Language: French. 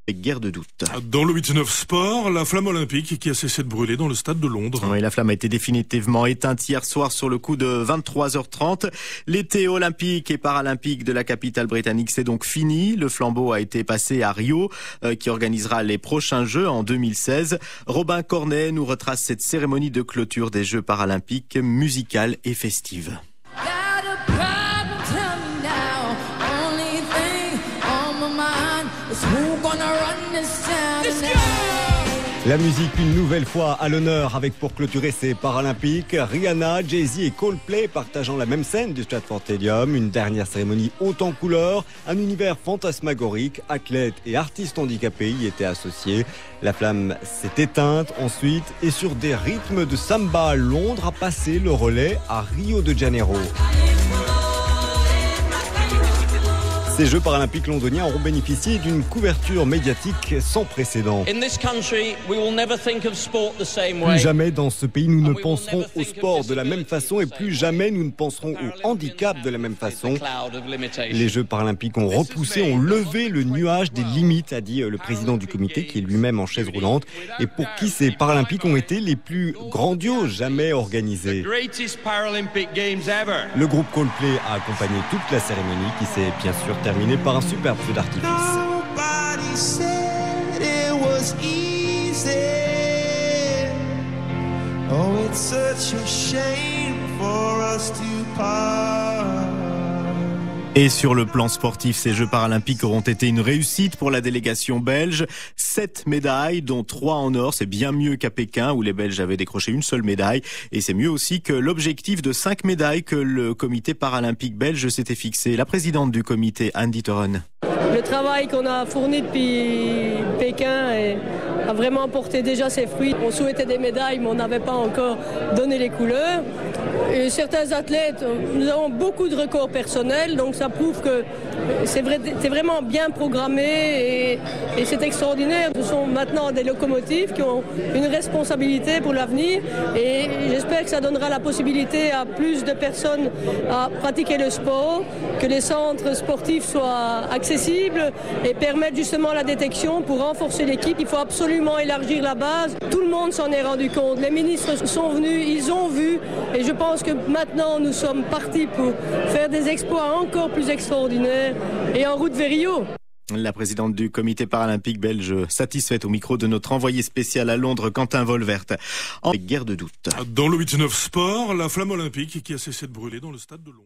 Guerre de doute. Dans le 8-9 sport, la flamme olympique qui a cessé de brûler dans le stade de Londres. Oui, la flamme a été définitivement éteinte hier soir sur le coup de 23h30. L'été olympique et paralympique de la capitale britannique, c'est donc fini. Le flambeau a été passé à Rio, qui organisera les prochains Jeux en 2016. Robin Cornet nous retrace cette cérémonie de clôture des Jeux paralympiques musicale et festive. La musique une nouvelle fois à l'honneur avec pour clôturer ces Paralympiques Rihanna, Jay-Z et Coldplay partageant la même scène du Stratford Stadium. Une dernière cérémonie haute en couleurs, un univers fantasmagorique, athlètes et artistes handicapés y étaient associés. La flamme s'est éteinte ensuite et sur des rythmes de samba, Londres a passé le relais à Rio de Janeiro. Ces Jeux paralympiques londoniens auront bénéficié d'une couverture médiatique sans précédent. Plus jamais dans ce pays nous ne penserons au sport de la même façon et plus jamais nous ne penserons au handicap de la même façon. Les Jeux paralympiques ont repoussé, ont levé le nuage des limites, a dit le président du comité qui est lui-même en chaise roulante et pour qui ces Paralympiques ont été les plus grandioses jamais organisés. Le groupe Coldplay a accompagné toute la cérémonie qui s'est bien sûr terminé par un superbe feu d'artifice. Et sur le plan sportif, ces Jeux paralympiques auront été une réussite pour la délégation belge. 7 médailles, dont 3 en or. C'est bien mieux qu'à Pékin, où les Belges avaient décroché une seule médaille. Et c'est mieux aussi que l'objectif de 5 médailles que le comité paralympique belge s'était fixé. La présidente du comité, Anne Dieterhen. Le travail qu'on a fourni depuis Pékin a vraiment porté déjà ses fruits. On souhaitait des médailles, mais on n'avait pas encore donné les couleurs. Et certains athlètes, nous avons beaucoup de records personnels, donc ça prouve que c'est vraiment bien programmé et c'est extraordinaire. Ce sont maintenant des locomotives qui ont une responsabilité pour l'avenir et j'espère que ça donnera la possibilité à plus de personnes à pratiquer le sport, que les centres sportifs soient accessibles et permettent justement la détection pour renforcer l'équipe. Il faut absolument élargir la base. Tout le monde s'en est rendu compte. Les ministres sont venus, ils ont vu et je pense que maintenant nous sommes partis pour faire des exploits encore plus extraordinaires et en route vers Rio. La présidente du comité paralympique belge satisfaite au micro de notre envoyé spécial à Londres, Quentin Volvert, en guerre de doute. Dans le 8-9 sport, la flamme olympique qui a cessé de brûler dans le stade de Londres.